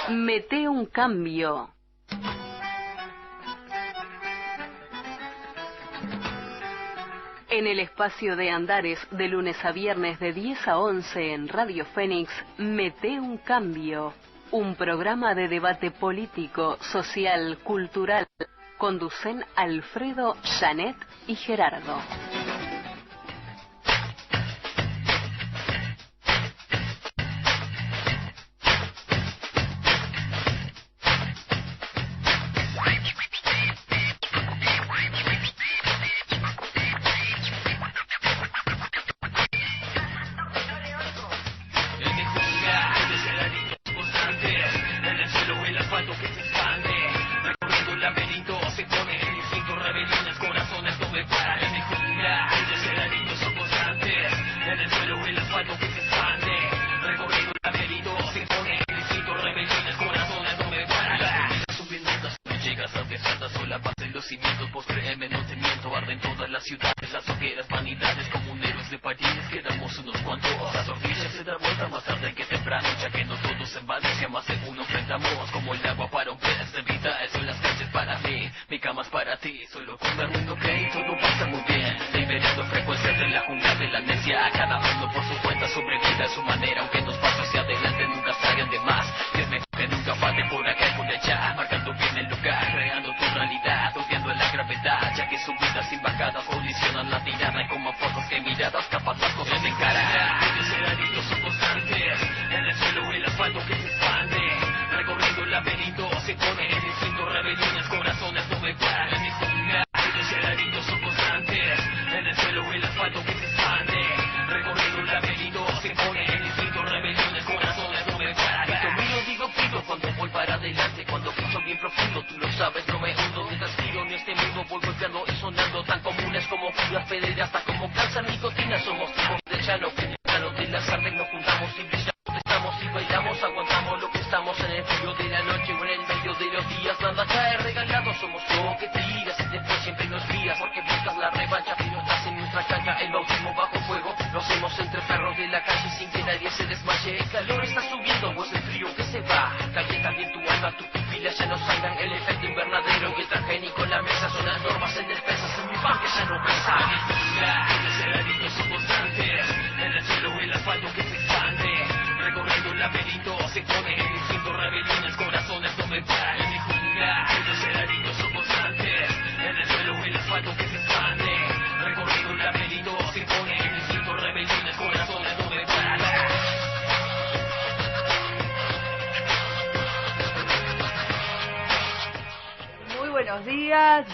Mete un cambio. En el espacio de Andares, de lunes a viernes de 10 a 11 en Radio Fénix, Mete un cambio. Un programa de debate político, social, cultural. Conducen Alfredo, Janet y Gerardo.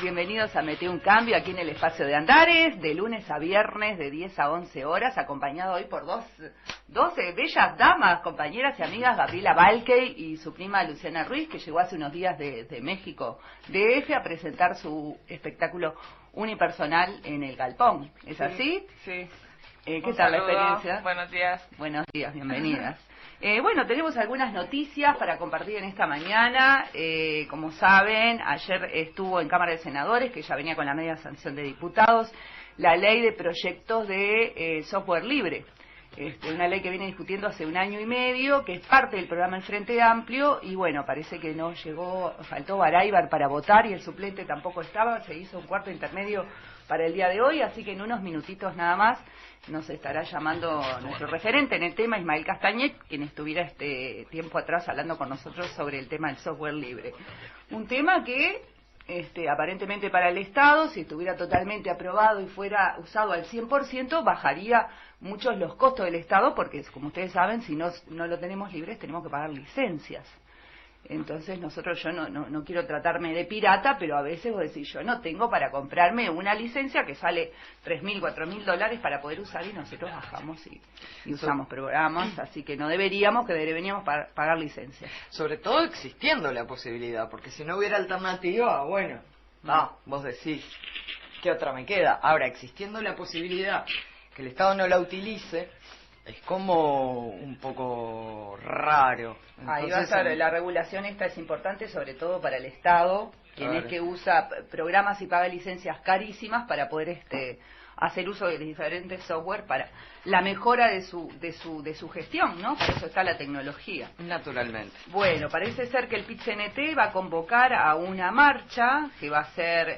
Bienvenidos a Mete un Cambio aquí en el espacio de Andares, de lunes a viernes de 10 a 11 horas, acompañado hoy por dos bellas damas, compañeras y amigas, Gabriela Balkey y su prima Luciana Ruiz, que llegó hace unos días de México, DF, a presentar su espectáculo unipersonal en el Galpón. ¿Es así? Sí. ¿Qué tal la experiencia? Buenos días. Buenos días, bienvenidas. Bueno, tenemos algunas noticias para compartir en esta mañana. Como saben, ayer estuvo en Cámara de Senadores, que ya venía con la media sanción de diputados, la ley de proyectos de software libre. Una ley que viene discutiendo hace un año y medio, que es parte del programa El Frente Amplio, y bueno, parece que no llegó, faltó Baraybar para votar y el suplente tampoco estaba, se hizo un cuarto intermedio para el día de hoy, así que en unos minutitos nada más nos estará llamando nuestro referente en el tema, Ismael Castañet, quien estuviera este tiempo atrás hablando con nosotros sobre el tema del software libre. Un tema que aparentemente para el Estado, si estuviera totalmente aprobado y fuera usado al 100%, bajaría muchos los costos del Estado, porque como ustedes saben, si no lo tenemos libres, tenemos que pagar licencias. Entonces yo no quiero tratarme de pirata, pero a veces vos decís, yo no tengo para comprarme una licencia que sale $3.000, $4.000 para poder usar, y nosotros bajamos y usamos programas, así que no deberíamos pagar licencias. Sobre todo existiendo la posibilidad, porque si no hubiera alternativa, bueno, vos decís, ¿qué otra me queda? Ahora, existiendo la posibilidad que el Estado no la utilice, es como un poco raro. Entonces, ahí va a estar, la regulación esta es importante, sobre todo para el Estado, quien es que usa programas y paga licencias carísimas para poder hacer uso de diferentes software para la mejora de su gestión, ¿no? Para eso está la tecnología. Naturalmente. Bueno, parece ser que el PIT-CNT va a convocar a una marcha que va a ser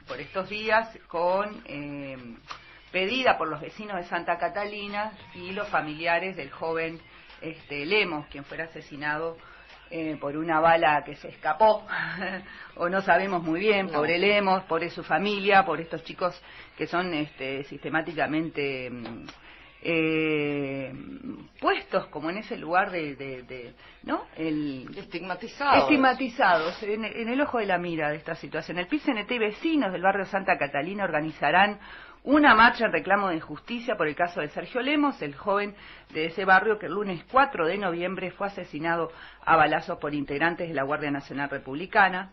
por estos días pedida por los vecinos de Santa Catalina y los familiares del joven Lemos, quien fuera asesinado por una bala que se escapó, o no sabemos muy bien, pobre Lemos, pobre su familia, por estos chicos que son sistemáticamente puestos como en ese lugar ¿no? Estigmatizados en el ojo de la mira de esta situación. El PIT-CNT y vecinos del barrio Santa Catalina organizarán una marcha en reclamo de justicia por el caso de Sergio Lemos, el joven de ese barrio que el lunes 4 de noviembre fue asesinado a balazos por integrantes de la Guardia Nacional Republicana,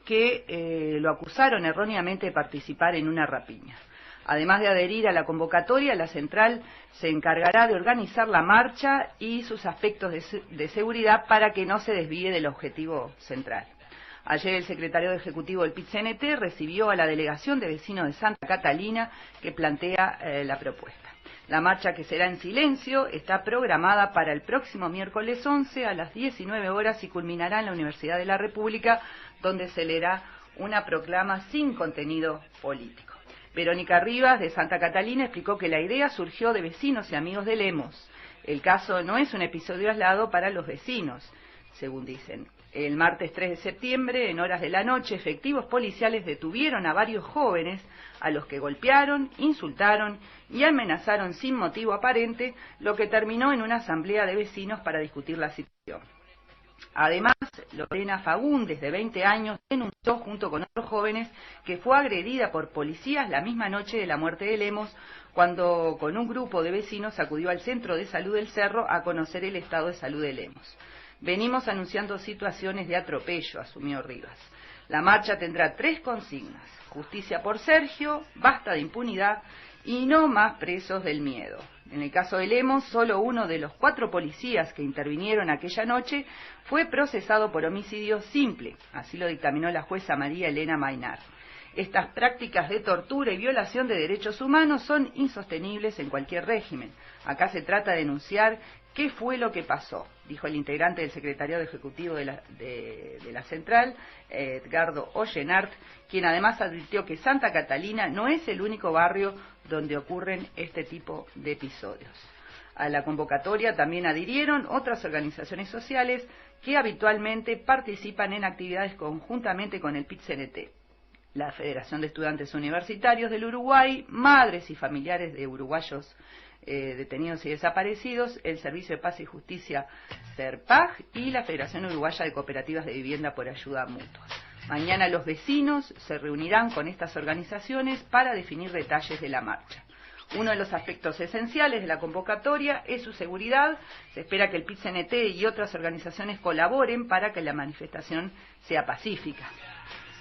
que lo acusaron erróneamente de participar en una rapiña. Además de adherir a la convocatoria, la central se encargará de organizar la marcha y sus aspectos de seguridad para que no se desvíe del objetivo central. Ayer el secretario ejecutivo del PIT-CNT recibió a la delegación de vecinos de Santa Catalina que plantea la propuesta. La marcha, que será en silencio, está programada para el próximo miércoles 11 a las 19 horas y culminará en la Universidad de la República, donde se leerá una proclama sin contenido político. Verónica Rivas, de Santa Catalina, explicó que la idea surgió de vecinos y amigos de Lemos. El caso no es un episodio aislado para los vecinos, según dicen. El martes 3 de septiembre, en horas de la noche, efectivos policiales detuvieron a varios jóvenes a los que golpearon, insultaron y amenazaron sin motivo aparente, lo que terminó en una asamblea de vecinos para discutir la situación. Además, Lorena Fagundes, de 20 años, denunció junto con otros jóvenes que fue agredida por policías la misma noche de la muerte de Lemos, cuando con un grupo de vecinos acudió al Centro de Salud del Cerro a conocer el estado de salud de Lemos. Venimos anunciando situaciones de atropello, asumió Rivas. La marcha tendrá 3 consignas: justicia por Sergio, basta de impunidad y no más presos del miedo. En el caso de Lemos, solo uno de los 4 policías que intervinieron aquella noche fue procesado por homicidio simple, así lo dictaminó la jueza María Elena Maynar. Estas prácticas de tortura y violación de derechos humanos son insostenibles en cualquier régimen. Acá se trata de denunciar qué fue lo que pasó, dijo el integrante del secretariado ejecutivo de la central, Edgardo Ollenart, quien además advirtió que Santa Catalina no es el único barrio donde ocurren este tipo de episodios. A la convocatoria también adhirieron otras organizaciones sociales que habitualmente participan en actividades conjuntamente con el PIT-CNT. La Federación de Estudiantes Universitarios del Uruguay, madres y familiares de uruguayos detenidos y desaparecidos, el Servicio de Paz y Justicia SERPAJ y la Federación Uruguaya de Cooperativas de Vivienda por Ayuda Mutua. Mañana los vecinos se reunirán con estas organizaciones para definir detalles de la marcha. Uno de los aspectos esenciales de la convocatoria es su seguridad. Se espera que el PIT-CNT y otras organizaciones colaboren para que la manifestación sea pacífica.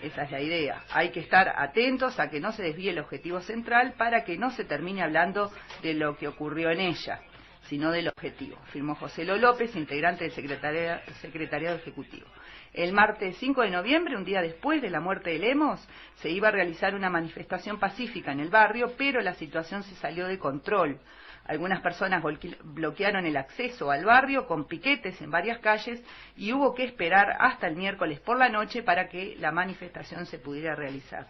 Esa es la idea. Hay que estar atentos a que no se desvíe el objetivo central para que no se termine hablando de lo que ocurrió en ella, sino del objetivo, afirmó José Lo López, integrante del secretariado ejecutivo. El martes 5 de noviembre, un día después de la muerte de Lemos, se iba a realizar una manifestación pacífica en el barrio, pero la situación se salió de control. Algunas personas bloquearon el acceso al barrio con piquetes en varias calles y hubo que esperar hasta el miércoles por la noche para que la manifestación se pudiera realizar.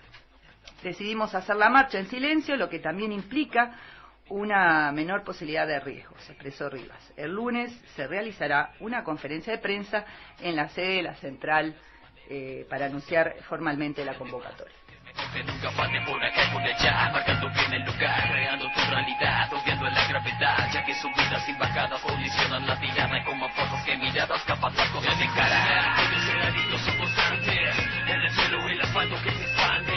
Decidimos hacer la marcha en silencio, lo que también implica una menor posibilidad de riesgo, se expresó Rivas. El lunes se realizará una conferencia de prensa en la sede de la central para anunciar formalmente la convocatoria. Que nunca falte por acá y por allá, marcando bien el lugar, creando tu realidad, obviando la gravedad, ya que subidas y bajadas condicionan la tirada, y como fotos que miradas capaz de cosas de cara. Los escenarios son constantes, en el cielo el asfalto que se expande,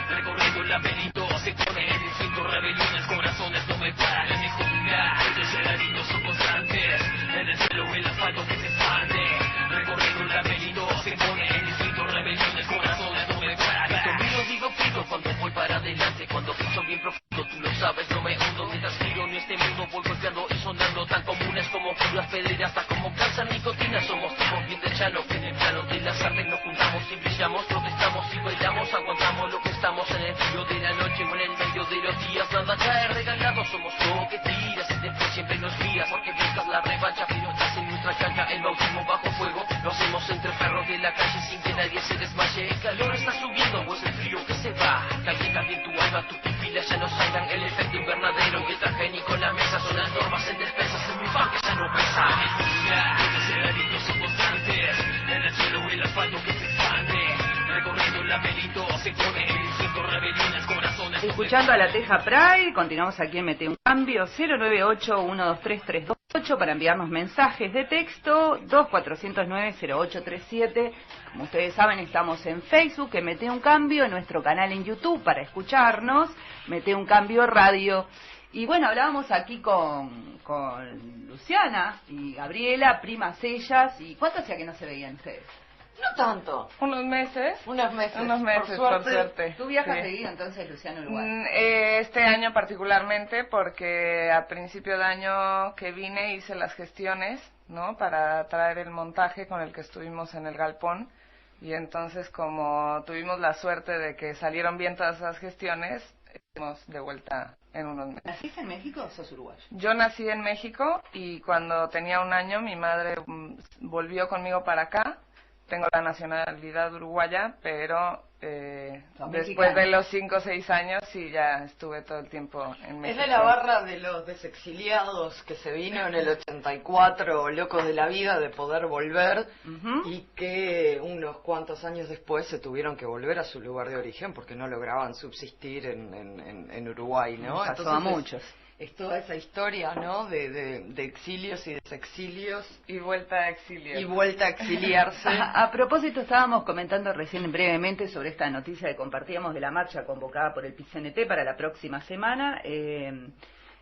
recorriendo el laberinto, se pone el instinto, rebeliones, corazones no me paran de jugar. Los escenarios son constantes, en el cielo el asfalto que se expande, recorriendo el laberinto, se pone el instinto, rebeliones, corazones no me paran. Digo pido cuando voy para adelante, cuando piso bien profundo, tú lo sabes, no me hundo, mientras tiro en este mundo voy golpeando y sonando, tan comunes como las pedreras, hasta como calza nicotina, somos tipos bien de chalo, que en el plano de las artes nos juntamos y brillamos, protestamos y bailamos, aguantamos lo que estamos en el frío de la noche o en el medio no pesa en tu ciudad. Los ceraditos son constantes, en el suelo el asfalto que se expande. Recorriendo el laberinto se pone el instinto, rebeliones, corazones. Escuchando a la Teja Pride, continuamos aquí en Mete un Cambio, 098-123-328 para enviarnos mensajes de texto, 2409-0837. Como ustedes saben, estamos en Facebook, en Mete un Cambio, en nuestro canal en YouTube para escucharnos, Mete un Cambio Radio. Y bueno, hablábamos aquí con Luciana y Gabriela, primas ellas, y ¿cuánto hacía que no se veían ustedes? No tanto. Unos meses, por suerte. ¿Tú viajas Sí. seguido entonces, Luciano, Uruguay? Este año particularmente porque a principio de año que vine hice las gestiones, ¿no? Para traer el montaje con el que estuvimos en el galpón. Y entonces, como tuvimos la suerte de que salieron bien todas esas gestiones, estamos de vuelta en unos meses. ¿Naciste en México o sos uruguayo? Yo nací en México y cuando tenía 1 año mi madre volvió conmigo para acá. Tengo la nacionalidad uruguaya, pero después de los 5 o 6 años sí ya estuve todo el tiempo en México. Es de la barra de los desexiliados que se vino en el 84, locos de la vida de poder volver, y que unos cuantos años después se tuvieron que volver a su lugar de origen porque no lograban subsistir en Uruguay, ¿no? Pasó a muchos. Es toda esa historia, ¿no? De exilios y desexilios. Y vuelta a exilio. Y vuelta a exiliarse. A propósito, estábamos comentando recién brevemente sobre esta noticia que compartíamos de la marcha convocada por el PIT-CNT para la próxima semana.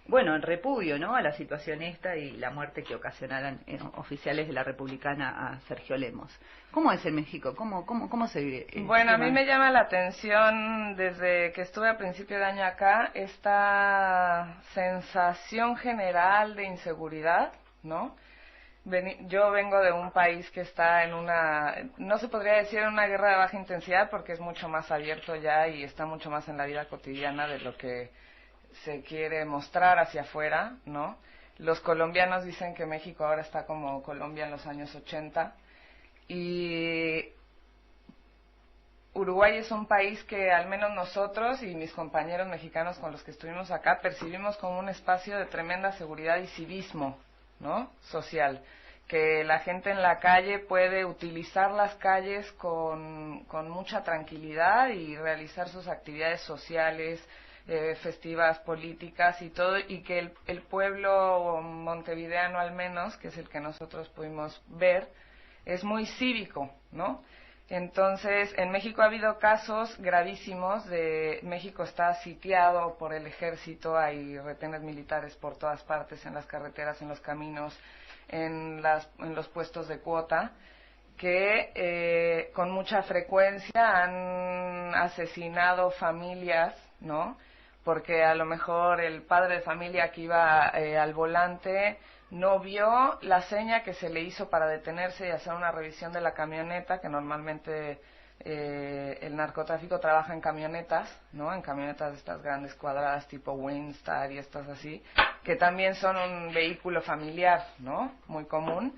Bueno, en repudio, ¿no?, a la situación esta y la muerte que ocasionaron oficiales de la Republicana a Sergio Lemos. ¿Cómo es en México? ¿Cómo se vive? Bueno, a mí me llama la atención, desde que estuve a principio de año acá, esta sensación general de inseguridad, ¿no? Yo vengo de un país que está en una, no se podría decir en una guerra de baja intensidad porque es mucho más abierto ya y está mucho más en la vida cotidiana de lo que se quiere mostrar hacia afuera, ¿no? Los colombianos dicen que México ahora está como Colombia en los años 80 y Uruguay es un país que al menos nosotros y mis compañeros mexicanos con los que estuvimos acá percibimos como un espacio de tremenda seguridad y civismo, ¿no?, social, que la gente en la calle puede utilizar las calles con mucha tranquilidad y realizar sus actividades sociales, festivas, políticas y todo, y que el pueblo montevideano al menos, que es el que nosotros pudimos ver, es muy cívico, ¿no? Entonces, en México ha habido casos gravísimos México está sitiado por el ejército, hay retenes militares por todas partes, en las carreteras, en los caminos, en los puestos de cuota, que con mucha frecuencia han asesinado familias, ¿no? Porque a lo mejor el padre de familia que iba al volante no vio la seña que se le hizo para detenerse y hacer una revisión de la camioneta, que normalmente el narcotráfico trabaja en camionetas, ¿no? En camionetas de estas grandes cuadradas tipo Windstar y estas así, que también son un vehículo familiar, ¿no?, muy común.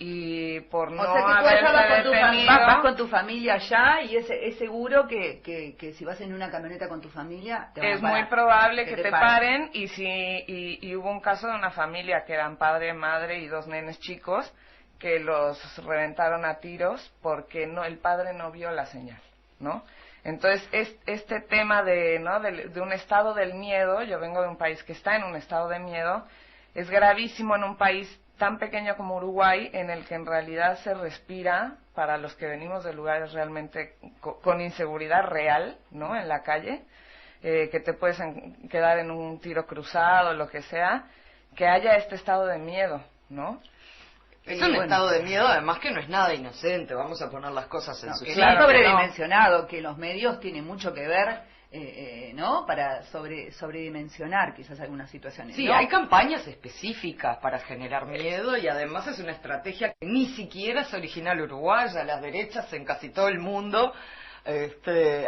Y por no haberse detenido, vas con tu familia allá y es seguro que si vas en una camioneta con tu familia te van a es parar, muy probable que te paren. paren. Y hubo un caso de una familia que eran padre, madre y 2 nenes chicos que los reventaron a tiros porque el padre no vio la señal, ¿no? Entonces este tema de un estado del miedo, yo vengo de un país que está en un estado de miedo, es gravísimo en un país tan pequeño como Uruguay, en el que en realidad se respira, para los que venimos de lugares realmente con inseguridad real, ¿no?, en la calle, que te puedes quedar en un tiro cruzado, lo que sea, que haya este estado de miedo, ¿no? Es un estado de miedo, además, que no es nada inocente, vamos a poner las cosas en su que sitio. es sobredimensionado, que los medios tienen mucho que ver, ¿no?, para sobredimensionar quizás algunas situaciones. Sí, ¿no? hay campañas específicas para generar miedo y además es una estrategia que ni siquiera es original uruguaya. Las derechas en casi todo el mundo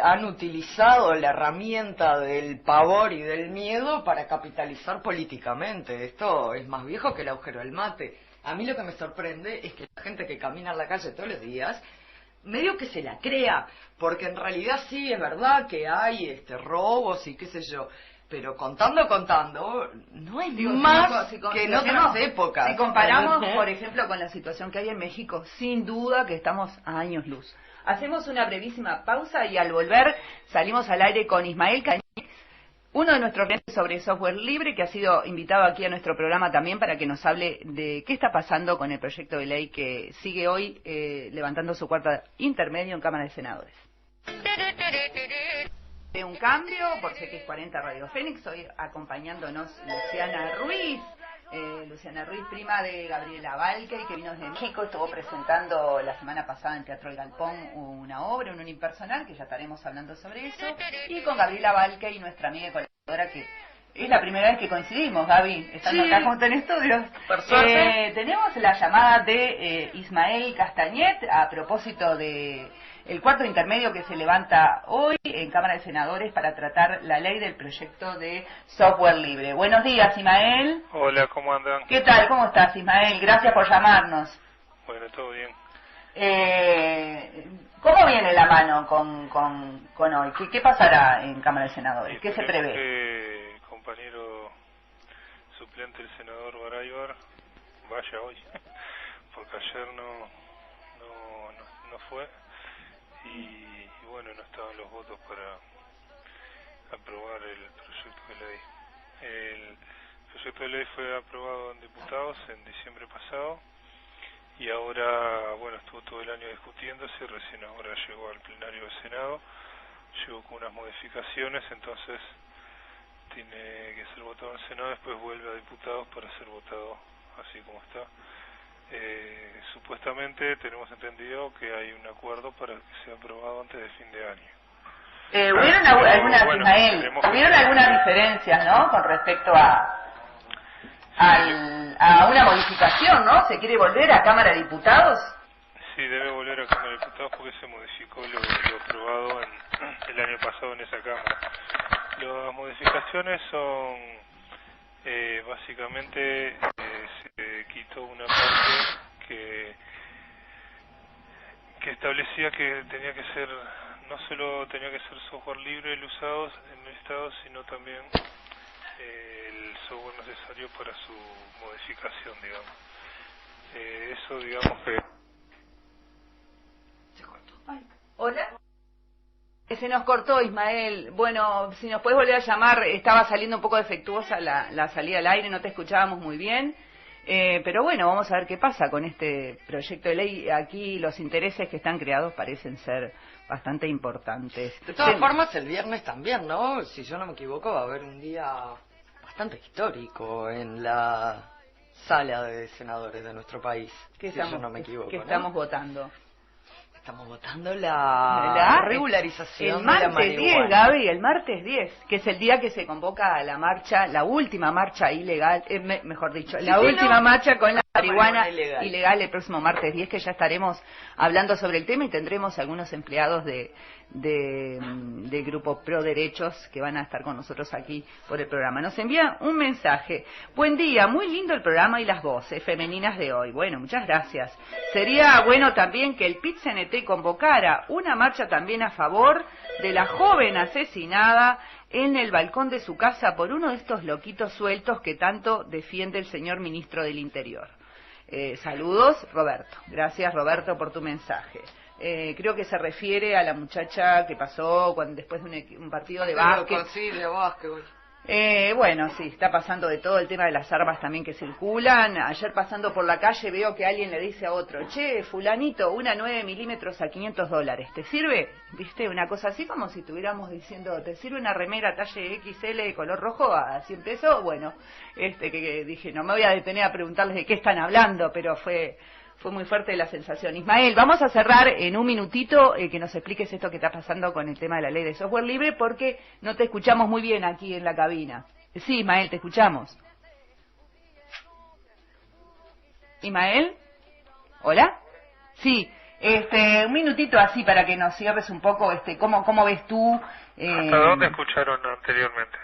han utilizado la herramienta del pavor y del miedo para capitalizar políticamente. Esto es más viejo que el agujero del mate. A mí lo que me sorprende es que la gente que camina en la calle todos los días medio que se la crea, porque en realidad sí es verdad que hay robos y qué sé yo, pero contando, no es más que en otras épocas. Si comparamos, por ejemplo, con la situación que hay en México, sin duda que estamos a años luz. Hacemos una brevísima pausa y al volver salimos al aire con Ismael Cañete, uno de nuestros clientes sobre software libre, que ha sido invitado aquí a nuestro programa también para que nos hable de qué está pasando con el proyecto de ley que sigue hoy levantando su cuarto intermedio en Cámara de Senadores. De un cambio por CX40 Radio Fénix, hoy acompañándonos Luciana Ruiz. Luciana Ruiz, prima de Gabriela Balke, que vino desde México, estuvo presentando la semana pasada en Teatro El Galpón una obra, un unipersonal, que ya estaremos hablando sobre eso, y con Gabriela Balke y nuestra amiga y colaboradora, que es la primera vez que coincidimos, Gaby, estando acá junto en estudios. Por suerte. Tenemos la llamada de Ismael Castañet a propósito de el cuarto intermedio que se levanta hoy en Cámara de Senadores para tratar la ley del proyecto de software libre. Buenos días, Ismael. Hola, ¿cómo andan? ¿Qué tal? ¿Cómo estás, Ismael? Gracias por llamarnos. Bueno, todo bien. ¿Cómo viene la mano con hoy? ¿Qué pasará en Cámara de Senadores? ¿Qué se prevé? Que el compañero suplente, el senador Baraybar, vaya hoy, porque ayer no fue. Y bueno, no estaban los votos para aprobar el proyecto de ley. El proyecto de ley fue aprobado en diputados en diciembre pasado y ahora, bueno, estuvo todo el año discutiéndose y recién ahora llegó al plenario del Senado, llegó con unas modificaciones, entonces tiene que ser votado en el Senado, después vuelve a diputados para ser votado así como está. Supuestamente tenemos entendido que hay un acuerdo para que sea aprobado antes de fin de año. ¿Hubieron algunas diferencias, ¿no? Con respecto a una modificación, ¿no? ¿Se quiere volver a Cámara de Diputados? Sí, debe volver a Cámara de Diputados porque se modificó lo aprobado el año pasado en esa Cámara. Las modificaciones son básicamente se quitó una parte que establecía que tenía que ser, no solo tenía que ser software libre el usado en el Estado, sino también el software necesario para su modificación, digamos. Eso, digamos que... Se cortó. ¿Hola? Se nos cortó, Ismael. Bueno, si nos puedes volver a llamar, estaba saliendo un poco defectuosa la salida al aire, no te escuchábamos muy bien. Pero bueno, vamos a ver qué pasa con este proyecto de ley. Aquí los intereses que están creados parecen ser bastante importantes. De todas formas, el viernes también, ¿no? Si yo no me equivoco, va a haber un día bastante histórico en la sala de senadores de nuestro país. Si yo no me equivoco, ¿Qué estamos votando? Estamos votando la regularización el martes de la marihuana. 10, Gaby, el martes 10, que es el día que se convoca a la marcha, la última marcha ilegal, mejor dicho, la última marcha con la marihuana ilegal el próximo martes 10, que ya estaremos hablando sobre el tema y tendremos algunos empleados de Grupo Pro Derechos que van a estar con nosotros aquí por el programa. Nos envía un mensaje: buen día, muy lindo el programa y las voces femeninas de hoy. Bueno, muchas gracias. Sería bueno también que el PIT-CNT convocara una marcha también a favor de la joven asesinada en el balcón de su casa por uno de estos loquitos sueltos que tanto defiende el señor ministro del Interior. Saludos, Roberto. Gracias, Roberto, por tu mensaje. Creo que se refiere a la muchacha que pasó después de un partido de básquet. Sí, de básquet. Bueno, sí, está pasando de todo el tema de las armas también que circulan. Ayer pasando por la calle veo que alguien le dice a otro: che, fulanito, una 9 milímetros a $500, ¿te sirve? ¿Viste? Una cosa así como si estuviéramos diciendo: ¿te sirve una remera talle XL de color rojo a 100 pesos? Bueno, que dije, no me voy a detener a preguntarles de qué están hablando, pero fue muy fuerte la sensación. Ismael, vamos a cerrar en un minutito que nos expliques esto que está pasando con el tema de la ley de software libre, porque no te escuchamos muy bien aquí en la cabina. Sí, Ismael, te escuchamos. Ismael, ¿hola? Sí, un minutito así para que nos cierres un poco, ¿cómo ves tú? ¿Hasta dónde escucharon anteriormente?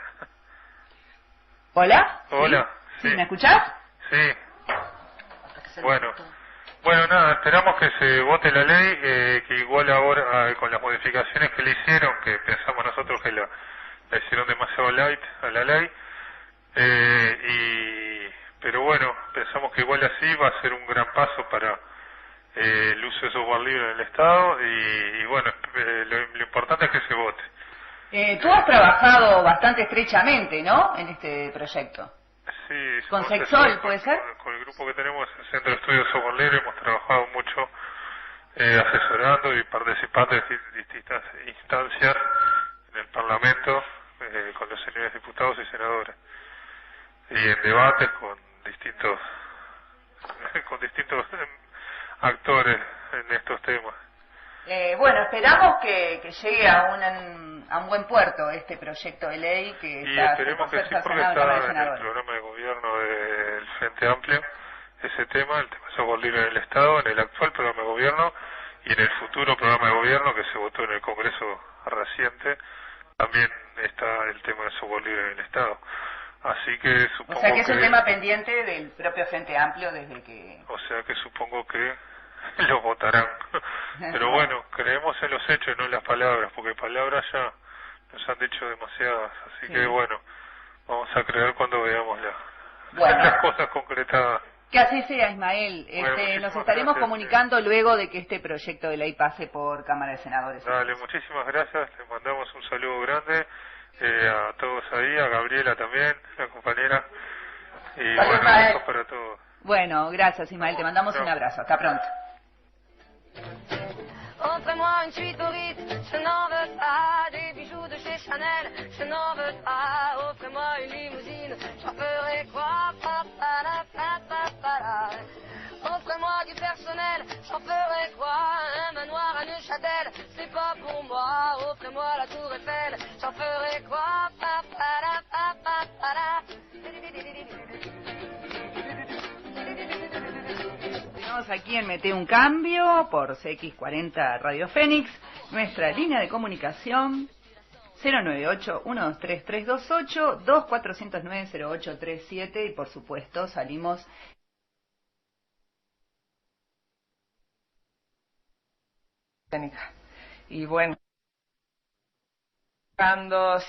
¿Hola? Hola. ¿Sí? ¿Me escuchás? Sí. Bueno, nada, esperamos que se vote la ley, que igual ahora con las modificaciones que le hicieron, que pensamos nosotros que la hicieron demasiado light a la ley, pero bueno, pensamos que igual así va a ser un gran paso para el uso de software libre en el Estado y bueno, lo importante es que se vote. Tú has trabajado bastante estrechamente, ¿no?, en este proyecto. Sí, ¿Con Sexol, puede ser? Con el grupo que tenemos, el Centro de Estudios de Software Libre, hemos trabajado mucho asesorando y participando en distintas instancias en el Parlamento con los señores diputados y senadores y en debates con distintos actores en estos temas. Bueno, esperamos que llegue a un buen puerto este proyecto de ley que y está esperemos que sí, porque está en el programa de gobierno del Frente Amplio ese tema, el tema de software libre en el Estado, en el actual programa de gobierno y en el futuro programa de gobierno que se votó en el Congreso reciente también está el tema de software libre en el Estado. Así que supongo que es un tema pendiente del propio Frente Amplio desde que... O sea que supongo que lo votarán. Pero bueno, creemos en los hechos, no en las palabras, porque palabras ya nos han dicho demasiadas. Así que bueno, vamos a creer cuando veamos las cosas concretadas. Que así sea, Ismael. Nos estaremos comunicando luego de que este proyecto de ley pase por Cámara de Senadores. Dale, muchísimas gracias. Les mandamos un saludo grande a todos ahí, a Gabriela también, la compañera. Y bueno, besos para todos. Bueno, gracias, Ismael. Te mandamos un abrazo. Hasta pronto. Offrez-moi une suite au Ritz, je n'en veux pas. Des bijoux de chez Chanel, je n'en veux pas. Offrez-moi une limousine, j'en ferai quoi? Offrez-moi du personnel, j'en ferai quoi? Un manoir à Neuchâtel, c'est pas pour moi. Offrez-moi la tour Eiffel, j'en ferai quoi? Estamos aquí en Mete un Cambio por CX40 Radio Fénix. Nuestra línea de comunicación 098-123-328, 2409-0837 y por supuesto salimos. Y bueno,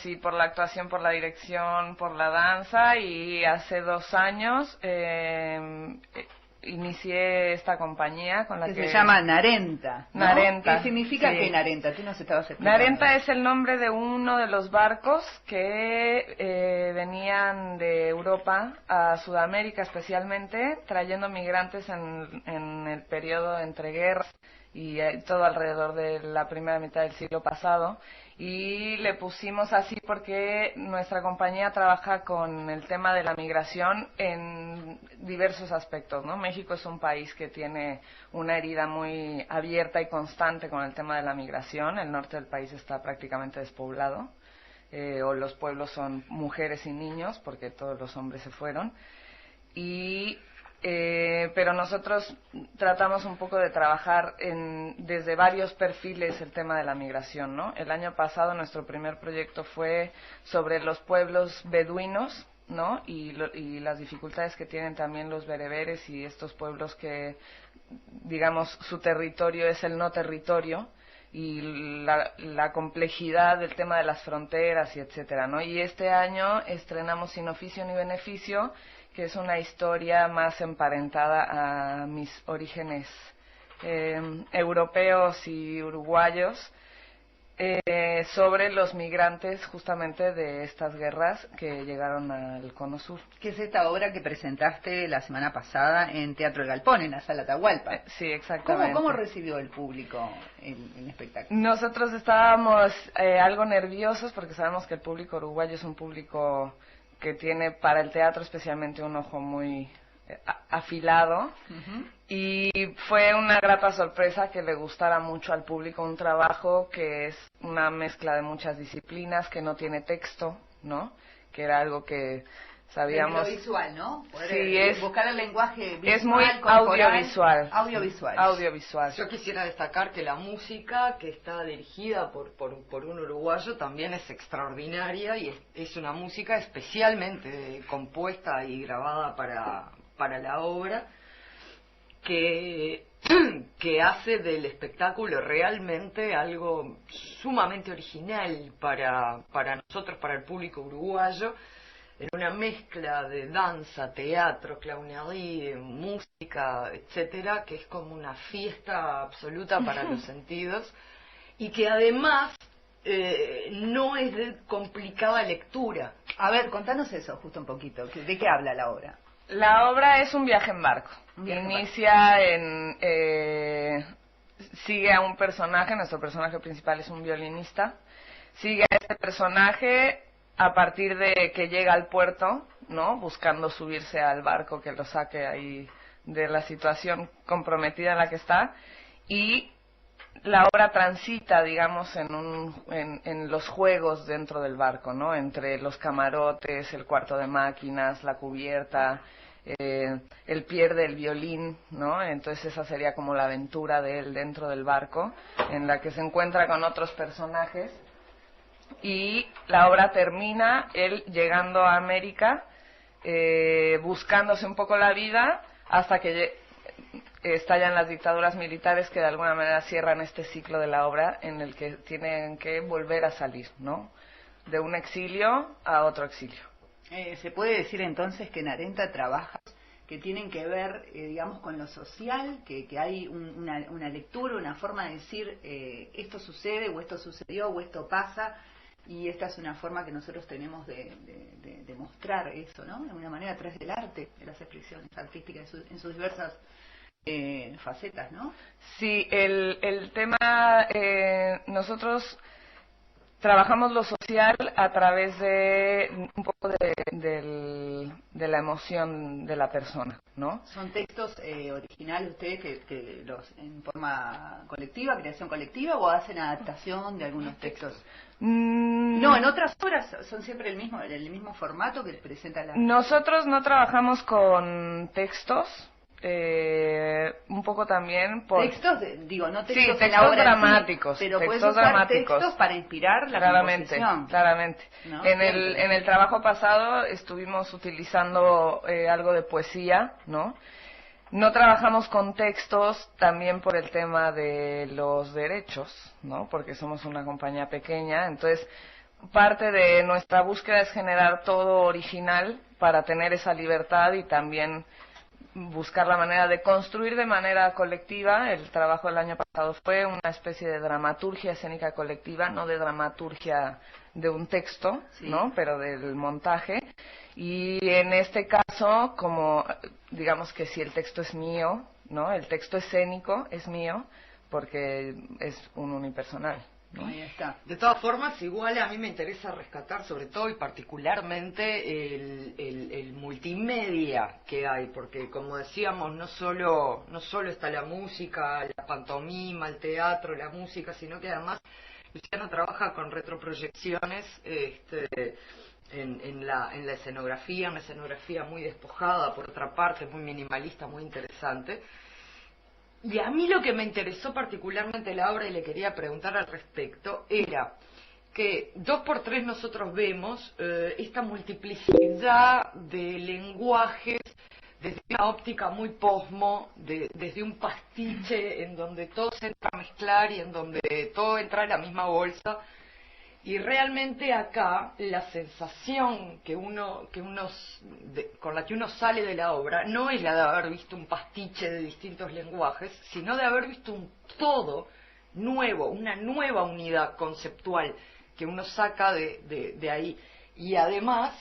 sí, por la actuación, por la dirección, por la danza, y hace 2 años inicié esta compañía con la que se llama Narenta, ¿no? Narenta. ¿Qué significa que Narenta? Tú nos estabas explicando. Narenta es el nombre de uno de los barcos que venían de Europa a Sudamérica especialmente, trayendo migrantes en el periodo entre guerras y todo alrededor de la primera mitad del siglo pasado, y le pusimos así porque nuestra compañía trabaja con el tema de la migración en diversos aspectos, ¿no? México es un país que tiene una herida muy abierta y constante con el tema de la migración. El norte del país está prácticamente despoblado, o los pueblos son mujeres y niños porque todos los hombres se fueron, pero nosotros tratamos un poco de trabajar desde varios perfiles el tema de la migración, ¿no? El año pasado nuestro primer proyecto fue sobre los pueblos beduinos, ¿no? Y las dificultades que tienen también los bereberes y estos pueblos que, digamos, su territorio es el no territorio, y la complejidad del tema de las fronteras y etcétera, ¿no? Y este año estrenamos Sin Oficio ni Beneficio, que es una historia más emparentada a mis orígenes europeos y uruguayos, sobre los migrantes justamente de estas guerras que llegaron al Cono Sur. Que es esta obra que presentaste la semana pasada en Teatro El Galpón, en la Sala Atahualpa. Sí, exactamente. ¿Cómo recibió el público el espectáculo? Nosotros estábamos algo nerviosos porque sabemos que el público uruguayo es un público que tiene para el teatro especialmente un ojo muy afilado, y fue una grata sorpresa que le gustara mucho al público un trabajo que es una mezcla de muchas disciplinas, que no tiene texto, ¿no? Que era algo que sabíamos. Lo visual, ¿no? Sí, buscar el lenguaje visual, es muy audiovisual. Audiovisual. Yo quisiera destacar que la música que está dirigida por un uruguayo también es extraordinaria, y es una música especialmente compuesta y grabada para la obra, que que hace del espectáculo realmente algo sumamente original para nosotros, para el público uruguayo, en una mezcla de danza, teatro, clownerie, música, etcétera, que es como una fiesta absoluta para los sentidos, y que además no es de complicada lectura. A ver, contanos eso justo un poquito. ¿De qué habla la obra? La obra es un viaje en barco. Inicia sigue a un personaje, nuestro personaje principal es un violinista, sigue a este personaje a partir de que llega al puerto, ¿no? Buscando subirse al barco que lo saque ahí de la situación comprometida en la que está, y la obra transita, digamos, en los juegos dentro del barco, ¿no? Entre los camarotes, el cuarto de máquinas, la cubierta, él pierde el violín, ¿no? Entonces esa sería como la aventura de él dentro del barco, en la que se encuentra con otros personajes, y la obra termina él llegando a América, buscándose un poco la vida, hasta que estallan las dictaduras militares que de alguna manera cierran este ciclo de la obra, en el que tienen que volver a salir, ¿no? De un exilio a otro exilio. ¿Se puede decir entonces que en Arenta trabaja que tienen que ver, digamos, con lo social, que hay una lectura, una forma de decir esto sucede, o esto sucedió, o esto pasa, y esta es una forma que nosotros tenemos de mostrar eso, ¿no? De alguna manera a través del arte, de las expresiones artísticas en sus diversas facetas, ¿no? Sí, el tema, nosotros trabajamos lo social a través de un poco de la emoción de la persona, ¿no? ¿Son textos originales ustedes que los en forma colectiva, creación colectiva, o hacen adaptación de algunos textos? No, en otras obras son siempre el mismo formato que presenta la... Nosotros no trabajamos con textos, un poco también por... Textos, no textos, sí, en textos la obra dramáticos, sí, pero textos puedes usar dramáticos. Textos para inspirar la composición. Claramente. ¿No? En el trabajo pasado estuvimos utilizando algo de poesía, ¿no? No trabajamos con textos también por el tema de los derechos, ¿no? Porque somos una compañía pequeña, entonces parte de nuestra búsqueda es generar todo original para tener esa libertad y también buscar la manera de construir de manera colectiva. El trabajo del año pasado fue una especie de dramaturgia escénica colectiva, no de dramaturgia de un texto, sí, ¿no? Pero del montaje. Y en este caso, como digamos que si el texto es mío, ¿no? El texto escénico es mío porque es un unipersonal, ¿no? Ahí está. De todas formas, igual a mí me interesa rescatar sobre todo y particularmente el multimedia que hay, porque como decíamos, no solo está la música, la pantomima, el teatro, la música, sino que además Luciano trabaja con retroproyecciones en la escenografía, una escenografía muy despojada, por otra parte, muy minimalista, muy interesante. Y a mí lo que me interesó particularmente la obra y le quería preguntar al respecto era que 2x3 nosotros vemos esta multiplicidad de lenguajes desde una óptica muy posmo, desde un pastiche en donde todo se entra a mezclar y en donde todo entra en la misma bolsa. Y realmente acá la sensación con la que uno sale de la obra no es la de haber visto un pastiche de distintos lenguajes, sino de haber visto un todo nuevo, una nueva unidad conceptual que uno saca de ahí. Y además,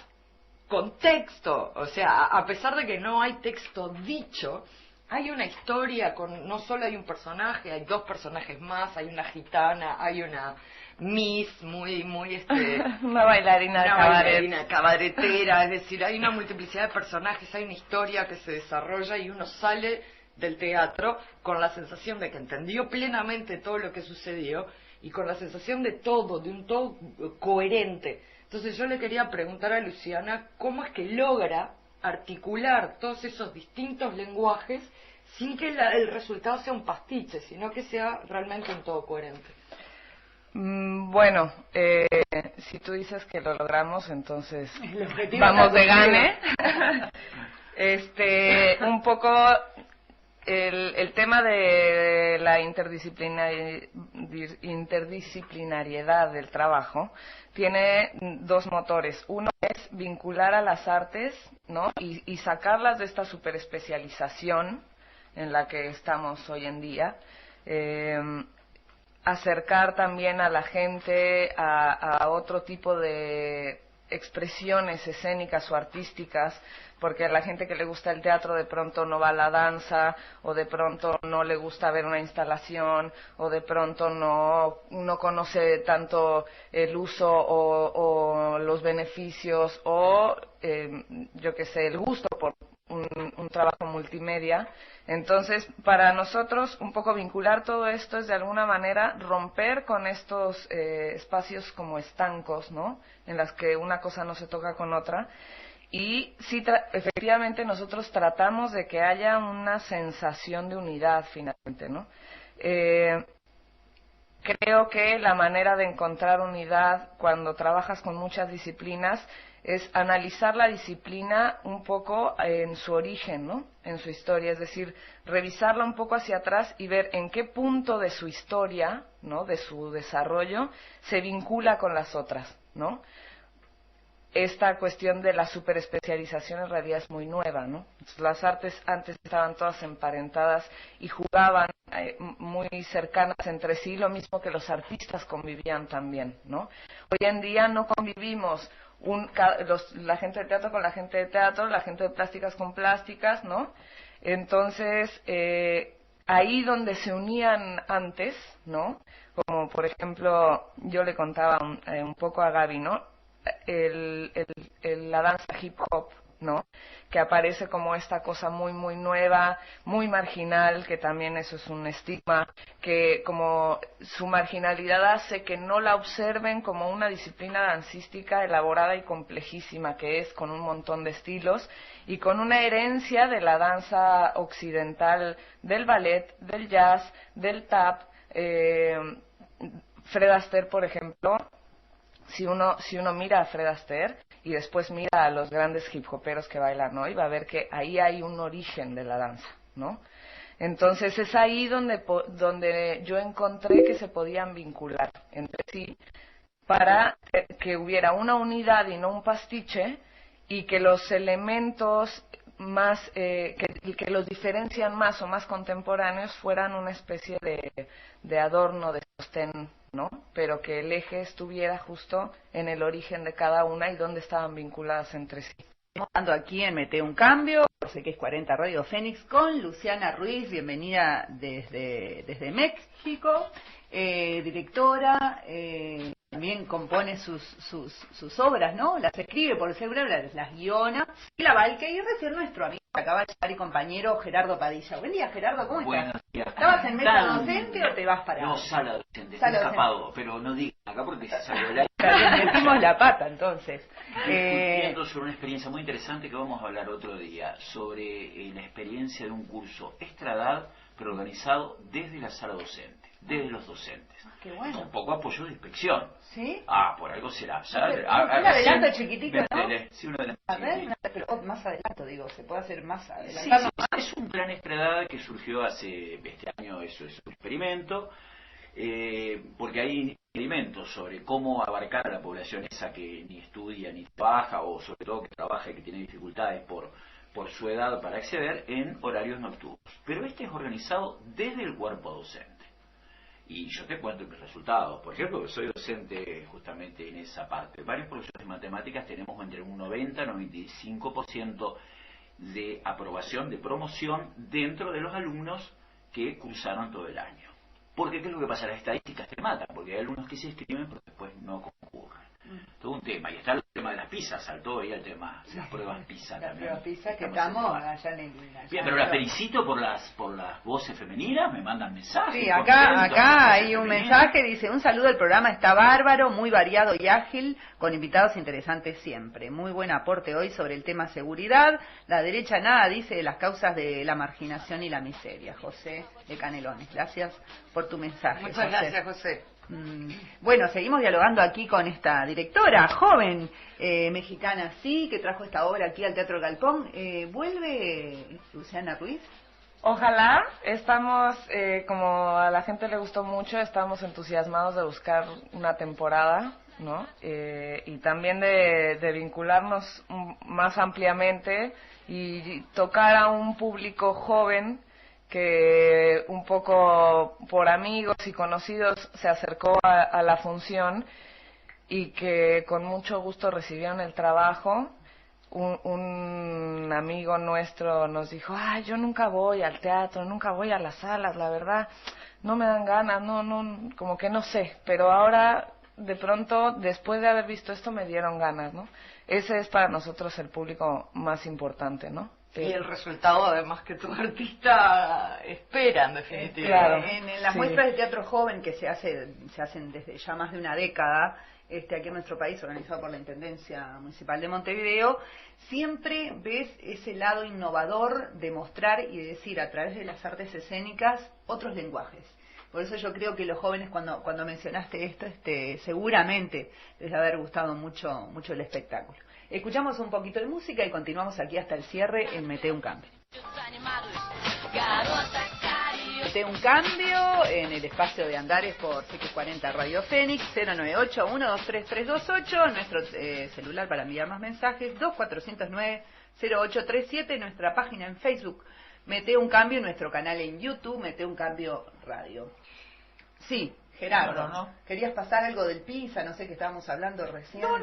con texto, o sea, a pesar de que no hay texto dicho, hay una historia, no solo hay un personaje, hay dos personajes más, hay una gitana, hay una Miss muy una bailarina cabaretera, es decir, hay una multiplicidad de personajes, hay una historia que se desarrolla y uno sale del teatro con la sensación de que entendió plenamente todo lo que sucedió y con la sensación de un todo coherente. Entonces yo le quería preguntar a Luciana cómo es que logra articular todos esos distintos lenguajes sin que el resultado sea un pastiche, sino que sea realmente un todo coherente. Bueno, si tú dices que lo logramos, entonces vamos de gane. Un poco el tema de la interdisciplinariedad del trabajo tiene dos motores. Uno es vincular a las artes, ¿no? Y sacarlas de esta superespecialización en la que estamos hoy en día. Acercar también a la gente a otro tipo de expresiones escénicas o artísticas, porque a la gente que le gusta el teatro de pronto no va a la danza, o de pronto no le gusta ver una instalación, o de pronto no conoce tanto el uso o los beneficios, o yo qué sé, el gusto por un trabajo multimedia. Entonces, para nosotros, un poco vincular todo esto es de alguna manera romper con estos espacios como estancos, ¿no? En las que una cosa no se toca con otra. Y sí, efectivamente nosotros tratamos de que haya una sensación de unidad finalmente, ¿no? Creo que la manera de encontrar unidad cuando trabajas con muchas disciplinas es analizar la disciplina un poco en su origen, ¿no? En su historia, es decir, revisarla un poco hacia atrás y ver en qué punto de su historia, ¿no? De su desarrollo, se vincula con las otras, ¿no? Esta cuestión de la superespecialización en realidad es muy nueva, ¿no? Las artes antes estaban todas emparentadas y jugaban muy cercanas entre sí, lo mismo que los artistas convivían también, ¿no? Hoy en día no convivimos la gente de teatro con la gente de teatro, la gente de plásticas con plásticas, ¿no? Entonces, ahí donde se unían antes, ¿no? Como por ejemplo, yo le contaba un poco a Gaby, ¿no? La danza hip hop, ¿no? Que aparece como esta cosa muy muy nueva, muy marginal, que también eso es un estigma, que como su marginalidad hace que no la observen como una disciplina dancística elaborada y complejísima que es, con un montón de estilos y con una herencia de la danza occidental, del ballet, del jazz, del tap. Fred Astaire, por ejemplo, si uno mira a Fred Astaire y después mira a los grandes hip hoperos que bailan hoy, va a ver que ahí hay un origen de la danza, ¿no? Entonces es ahí donde yo encontré que se podían vincular entre sí para que hubiera una unidad y no un pastiche, y que los elementos más que los diferencian más o más contemporáneos fueran una especie de adorno, de sostén, ¿no? Pero que el eje estuviera justo en el origen de cada una y dónde estaban vinculadas entre sí. Estamos hablando aquí en Mete un Cambio, sé que es 40 Radio Fénix, con Luciana Ruiz, bienvenida desde México, directora, también compone sus obras, ¿no? Las escribe por seguro, las guiona, y la Valque, y recién nuestro amigo acaba de llegar y compañero Gerardo Padilla. Buen día, Gerardo, ¿cómo estás? Buenos días. ¿Estabas en mesa docente o te vas para...? No, sala docente, estoy escapado, pero no digan acá porque se salió el aire. Metimos la pata, entonces. Discutiendo sobre una experiencia muy interesante que vamos a hablar otro día, sobre la experiencia de un curso extraedad, pero organizado desde la sala docente, desde los docentes. Qué bueno. Con poco apoyo de inspección. ¿Sí? Por algo será. Un adelanto chiquitito, ¿no? Sí, un adelanto A ver, chiquitito. pero más adelanto, digo, se puede hacer más adelante. Sí, es un plan extraedad que surgió hace este año, eso es un experimento, porque hay experimentos sobre cómo abarcar a la población esa que ni estudia ni trabaja, o sobre todo que trabaja y que tiene dificultades por su edad para acceder en horarios nocturnos. Pero este es organizado desde el cuerpo docente. Y yo te cuento mis resultados. Por ejemplo, soy docente justamente en esa parte. Varios profesores de matemáticas tenemos entre un 90 y 95% de aprobación, de promoción dentro de los alumnos que cursaron todo el año. Porque ¿qué es lo que pasa? Las estadísticas te matan, porque hay alumnos que se inscriben pero después no concurren. Todo un tema. Y está el tema de las PISA, saltó ahí el tema, las pruebas PISA las también. pruebas PISA que estamos allá en el... Bien, pero las felicito por las voces femeninas, me mandan mensajes. Sí, acá hay un mensaje, dice: un saludo, el programa está bárbaro, muy variado y ágil, con invitados interesantes siempre. Muy buen aporte hoy sobre el tema seguridad. La derecha nada dice de las causas de la marginación y la miseria. José de Canelones, gracias por tu mensaje. Muchas gracias, José. Bueno, seguimos dialogando aquí con esta directora joven mexicana, sí, que trajo esta obra aquí al Teatro Galpón. ¿Vuelve Luciana Ruiz? Ojalá, estamos, como a la gente le gustó mucho, estamos entusiasmados de buscar una temporada, ¿no? Y también de vincularnos más ampliamente y tocar a un público joven que un poco por amigos y conocidos se acercó a la función y que con mucho gusto recibieron el trabajo. Un amigo nuestro nos dijo, yo nunca voy al teatro, nunca voy a las salas, la verdad, no me dan ganas, como que no sé, pero ahora, de pronto, después de haber visto esto, me dieron ganas, ¿no? Ese es para nosotros el público más importante, ¿no? Y el resultado, además, que tu artista espera, en definitiva. Claro. En las muestras de teatro joven que se hacen desde ya más de una década, aquí en nuestro país, organizado por la Intendencia Municipal de Montevideo, siempre ves ese lado innovador de mostrar y de decir a través de las artes escénicas otros lenguajes. Por eso yo creo que los jóvenes, cuando mencionaste esto, seguramente les va a haber gustado mucho el espectáculo. Escuchamos un poquito de música y continuamos aquí hasta el cierre en Mete un Cambio. Mete un Cambio en el espacio de Andares por CX40 Radio Fénix, 098-123-328, nuestro celular para enviar más mensajes, 2409-0837, nuestra página en Facebook, Mete un Cambio, nuestro canal en YouTube, Mete un Cambio Radio. Sí, Gerardo, ¿no? ¿Querías pasar algo del PISA? No sé qué estábamos hablando recién. No,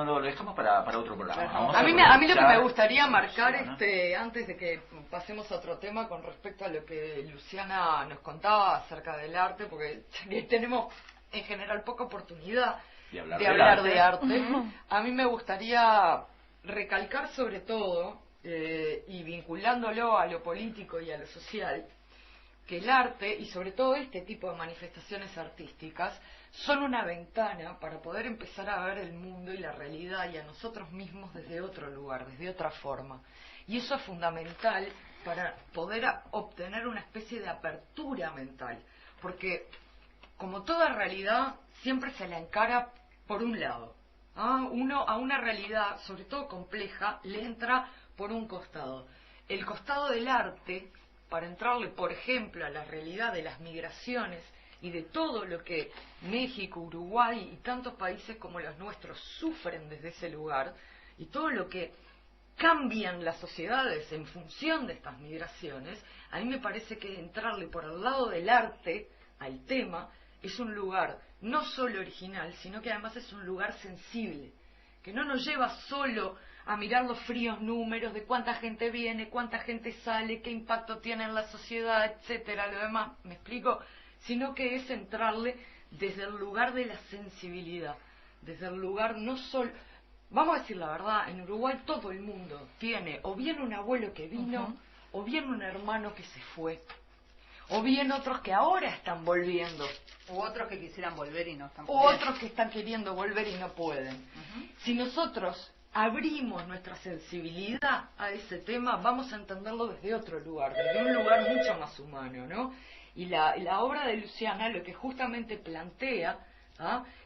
lo dejamos para otro programa. A mí lo que me gustaría marcar, antes de que pasemos a otro tema, con respecto a lo que Luciana nos contaba acerca del arte, porque tenemos en general poca oportunidad de hablar de arte. A mí me gustaría recalcar sobre todo, y vinculándolo a lo político y a lo social, que el arte, y sobre todo este tipo de manifestaciones artísticas, son una ventana para poder empezar a ver el mundo y la realidad y a nosotros mismos desde otro lugar, desde otra forma. Y eso es fundamental para poder obtener una especie de apertura mental, porque como toda realidad siempre se la encara por un lado. Uno a una realidad, sobre todo compleja, le entra por un costado. El costado del arte, para entrarle, por ejemplo, a la realidad de las migraciones y de todo lo que México, Uruguay y tantos países como los nuestros sufren desde ese lugar, y todo lo que cambian las sociedades en función de estas migraciones, a mí me parece que entrarle por el lado del arte al tema es un lugar no solo original, sino que además es un lugar sensible, que no nos lleva solo a mirar los fríos números de cuánta gente viene, cuánta gente sale, qué impacto tiene en la sociedad, etcétera, lo demás, ¿me explico? Sino que es entrarle desde el lugar de la sensibilidad, desde el lugar no solo... Vamos a decir la verdad, en Uruguay todo el mundo tiene o bien un abuelo que vino, o bien un hermano que se fue, o bien otros que ahora están volviendo, u otros que quisieran volver y no están pudiendo, o otros que están queriendo volver y no pueden. Si nosotros abrimos nuestra sensibilidad a ese tema, vamos a entenderlo desde otro lugar, desde un lugar mucho más humano, ¿no? Y la obra de Luciana lo que justamente plantea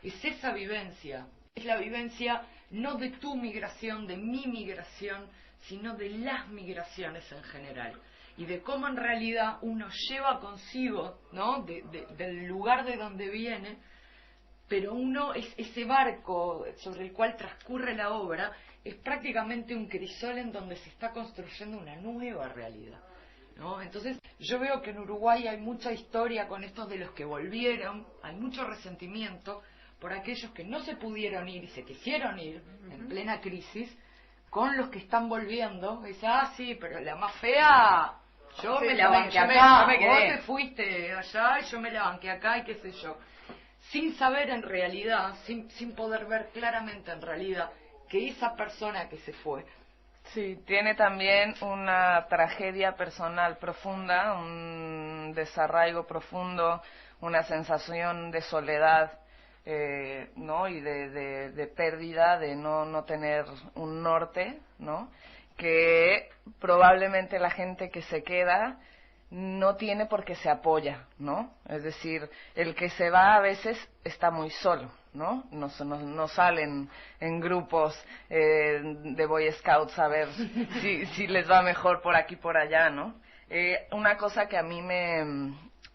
es esa vivencia, es la vivencia no de tu migración, de mi migración, sino de las migraciones en general, y de cómo en realidad uno lleva consigo, ¿no?, del lugar de donde viene, pero uno, ese barco sobre el cual transcurre la obra, es prácticamente un crisol en donde se está construyendo una nueva realidad, ¿no? Entonces, yo veo que en Uruguay hay mucha historia con estos de los que volvieron, hay mucho resentimiento por aquellos que no se pudieron ir y se quisieron ir en plena crisis, con los que están volviendo, y dicen, sí, pero la más fea, yo me la banqué acá, vos te fuiste allá y yo me la banqué acá y qué sé yo. Sin saber en realidad, sin poder ver claramente en realidad que esa persona que se fue. Sí, tiene también una tragedia personal profunda, un desarraigo profundo, una sensación de soledad, ¿no? Y de pérdida, de no tener un norte, ¿no? Que probablemente la gente que se queda no tiene porque se apoya, ¿no? Es decir, el que se va a veces está muy solo, ¿no? No salen en grupos de Boy Scouts a ver si les va mejor por aquí por allá, ¿no? Una cosa que a mí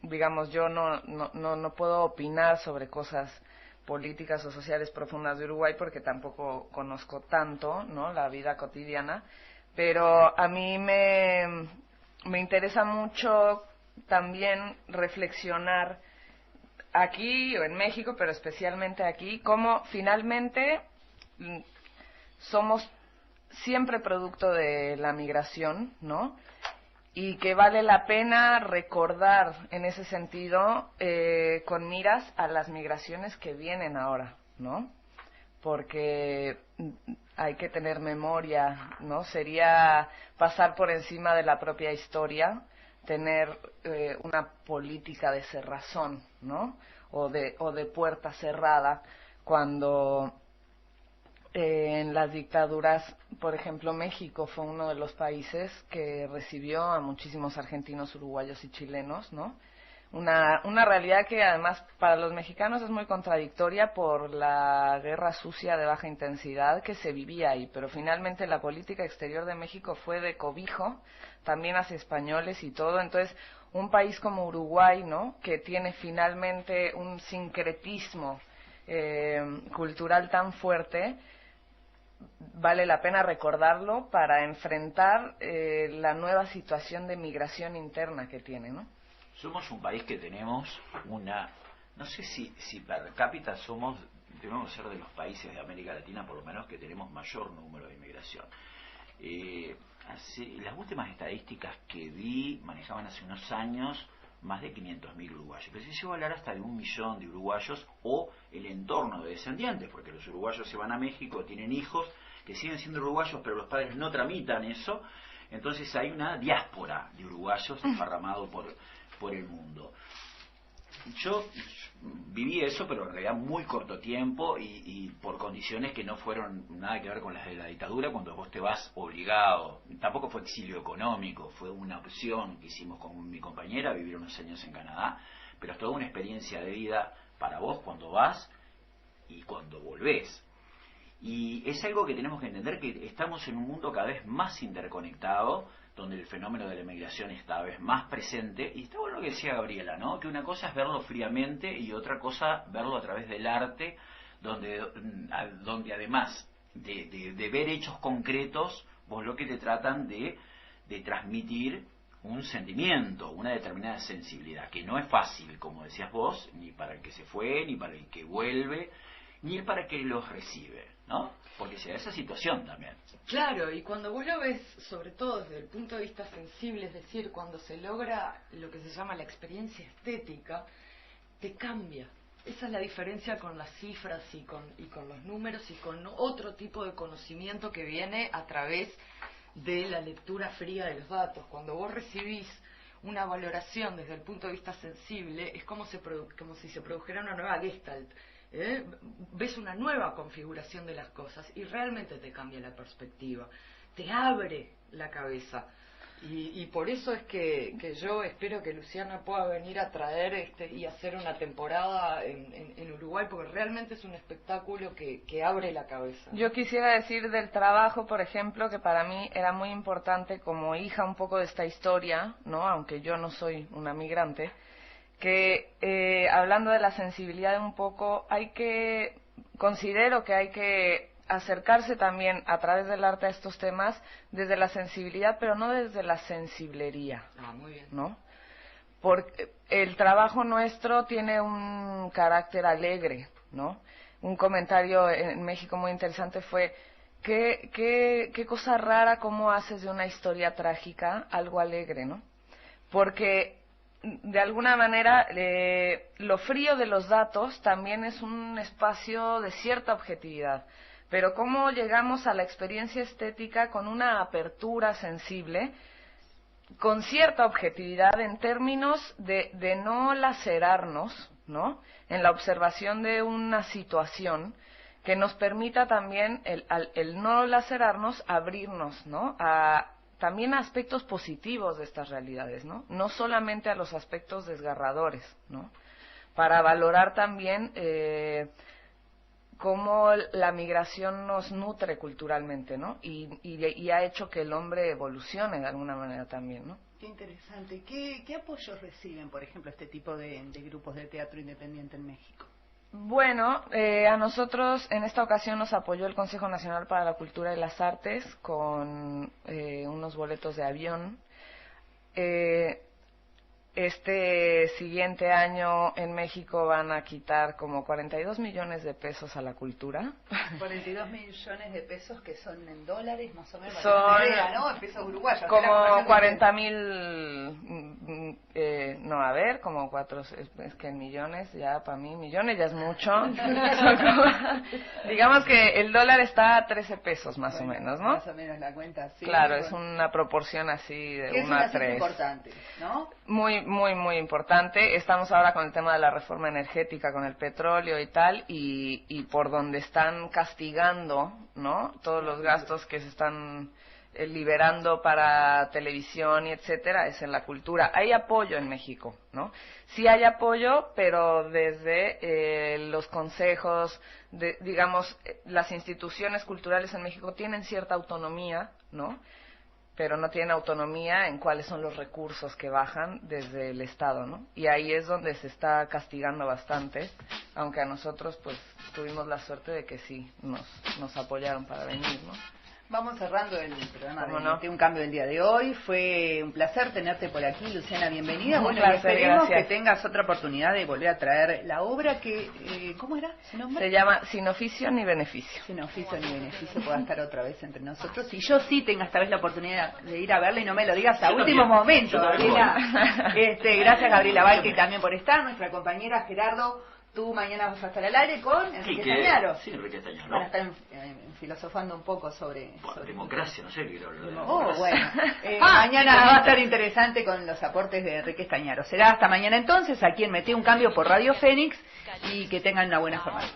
digamos, yo no puedo opinar sobre cosas políticas o sociales profundas de Uruguay porque tampoco conozco tanto, ¿no?, la vida cotidiana, pero a mí me interesa mucho también reflexionar aquí o en México, pero especialmente aquí, cómo finalmente somos siempre producto de la migración, ¿no? Y que vale la pena recordar en ese sentido con miras a las migraciones que vienen ahora, ¿no? Porque hay que tener memoria, ¿no? Sería pasar por encima de la propia historia, tener una política de cerrazón, ¿no? O de puerta cerrada, cuando en las dictaduras, por ejemplo, México fue uno de los países que recibió a muchísimos argentinos, uruguayos y chilenos, ¿no? Una realidad que además para los mexicanos es muy contradictoria por la guerra sucia de baja intensidad que se vivía ahí, pero finalmente la política exterior de México fue de cobijo también hacia españoles y todo. Entonces, un país como Uruguay, ¿no?, que tiene finalmente un sincretismo cultural tan fuerte, vale la pena recordarlo para enfrentar la nueva situación de migración interna que tiene, ¿no? Somos un país que tenemos no sé si per cápita debemos ser de los países de América Latina por lo menos que tenemos mayor número de inmigración. Las últimas estadísticas que vi manejaban hace unos años más de 500.000 uruguayos, pero se llegó a hablar hasta de 1 millón de uruguayos o el entorno de descendientes, porque los uruguayos se van a México, tienen hijos que siguen siendo uruguayos, pero los padres no tramitan eso, entonces hay una diáspora de uruguayos desparramado por el mundo. Yo viví eso, pero en realidad muy corto tiempo y por condiciones que no fueron nada que ver con las de la dictadura, cuando vos te vas obligado. Tampoco fue exilio económico, fue una opción que hicimos con mi compañera, vivir unos años en Canadá, pero es toda una experiencia de vida para vos cuando vas y cuando volvés. Y es algo que tenemos que entender, que estamos en un mundo cada vez más interconectado, donde el fenómeno de la inmigración es cada vez más presente, y está bueno lo que decía Gabriela, ¿no?, que una cosa es verlo fríamente y otra cosa verlo a través del arte, donde además de ver hechos concretos, vos lo que te tratan de transmitir un sentimiento, una determinada sensibilidad, que no es fácil, como decías vos, ni para el que se fue, ni para el que vuelve, ni para el que los recibe, ¿no? Porque se da esa situación también. Claro, y cuando vos lo ves, sobre todo desde el punto de vista sensible, es decir, cuando se logra lo que se llama la experiencia estética, te cambia. Esa es la diferencia con las cifras y con los números y con otro tipo de conocimiento que viene a través de la lectura fría de los datos. Cuando vos recibís una valoración desde el punto de vista sensible, es como si se produjera una nueva Gestalt. Ves una nueva configuración de las cosas y realmente te cambia la perspectiva, te abre la cabeza. Y por eso es que yo espero que Luciana pueda venir a traer y hacer una temporada en Uruguay, porque realmente es un espectáculo que abre la cabeza. Yo quisiera decir del trabajo, por ejemplo, que para mí era muy importante como hija un poco de esta historia, ¿no?, aunque yo no soy una migrante, que hablando de la sensibilidad un poco, considero que hay que acercarse también a través del arte a estos temas desde la sensibilidad, pero no desde la sensiblería. Muy bien. ¿No? Porque el trabajo nuestro tiene un carácter alegre, ¿no? Un comentario en México muy interesante fue: qué cosa rara cómo haces de una historia trágica algo alegre, ¿no? Porque de alguna manera lo frío de los datos también es un espacio de cierta objetividad, pero cómo llegamos a la experiencia estética con una apertura sensible, con cierta objetividad en términos de no lacerarnos, ¿no?, en la observación de una situación que nos permita también el no lacerarnos, abrirnos, ¿no?, también a aspectos positivos de estas realidades, ¿no? No solamente a los aspectos desgarradores, ¿no? Para valorar también cómo la migración nos nutre culturalmente, ¿no? Y ha hecho que el hombre evolucione de alguna manera también, ¿no? Qué interesante. ¿Qué apoyos reciben, por ejemplo, este tipo de grupos de teatro independiente en México? Bueno, a nosotros en esta ocasión nos apoyó el Consejo Nacional para la Cultura y las Artes con unos boletos de avión. Este siguiente año en México van a quitar como 42 millones de pesos a la cultura. 42 millones de pesos que son en dólares, más o menos. Son ¿no? En pesos uruguayos. como 40.000, no, a ver, como es que en millones, ya para mí millones ya es mucho. Digamos que el dólar está a 13 pesos más o menos, ¿no? Más o menos la cuenta, sí. Claro, es una proporción así de 1 a 3. Es importante, ¿no? Muy importante. Estamos ahora con el tema de la reforma energética, con el petróleo y tal, y por donde están castigando, ¿no? Todos los gastos que se están liberando para televisión y etcétera, es en la cultura. Hay apoyo en México, ¿no? Sí hay apoyo, pero desde los consejos, digamos, las instituciones culturales en México tienen cierta autonomía, ¿no? Pero no tienen autonomía en cuáles son los recursos que bajan desde el Estado, ¿no? Y ahí es donde se está castigando bastante, aunque a nosotros pues tuvimos la suerte de que sí nos apoyaron para venir, ¿no? Vamos cerrando el programa de Un Cambio del día de hoy. Fue un placer tenerte por aquí, Luciana, bienvenida. Bueno, esperemos que tengas otra oportunidad de volver a traer la obra que... ¿cómo era su nombre? Se llama Sin Oficio ni Beneficio. Sin Oficio ni Beneficio, pueda estar otra vez entre nosotros. Y yo sí tenga esta vez la oportunidad de ir a verla y no me lo digas a último momento, Gabriela. Gracias, Gabriela Valque, también por estar. Nuestra compañera Gerardo, tú mañana vas a estar al aire con Enrique Stañaro. Sí, Enrique Stañaro. Van a estar filosofando un poco sobre democracia, no sé qué quiero hablar. Bueno. Mañana va a estar interesante con los aportes de Enrique Stañaro. Será hasta mañana entonces, aquí en Mete un Cambio por Radio Fénix, y que tengan una buena jornada.